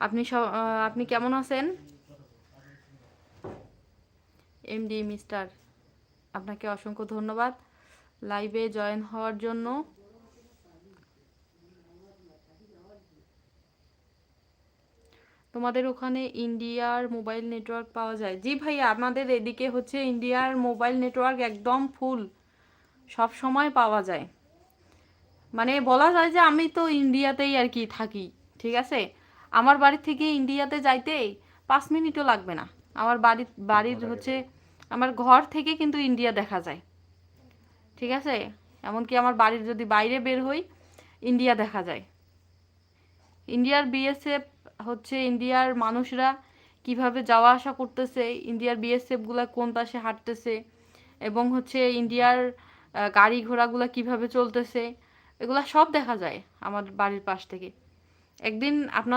আপনি কেমন আছেন এমডি মিস্টার? আপনাকে অসংখ্য ধন্যবাদ লাইভে জয়েন হওয়ার জন্য। তোমাদের ওখানে ইন্ডিয়ার মোবাইল নেটওয়ার্ক পাওয়া যায়? জি ভাইয়া, আমাদের এদিকে হচ্ছে ইন্ডিয়ার মোবাইল নেটওয়ার্ক একদম ফুল, সব সময় পাওয়া যায়। মানে বলা যায় যে আমি তো ইন্ডিয়াতেই আর কি থাকি, ঠিক আছে? আমার বাড়ি থেকে ইন্ডিয়াতে যাইতে 5 মিনিটও লাগবে না। আমার বাড়ির হচ্ছে আমার ঘর থেকে কিন্তু ইন্ডিয়া দেখা যায়, ঠিক আছে? এমনকি আমার বাড়ির যদি বাইরে বের হই, ইন্ডিয়া দেখা যায়। ইন্ডিয়ার বিএসএফ হচ্ছে ইন্ডিয়ার মানুষরা কিভাবে যাওয়া আসা করতেছে, ইন্ডিয়ার বিএসএফ গুলা কোন পাশে হাঁটতেছে, এবং হচ্ছে ইন্ডিয়ার গাড়ি ঘোড়াগুলা কিভাবে চলতেছে, এগুলা সব দেখা যায় আমার বাড়ির পাশ থেকে। একদিন আপনাদের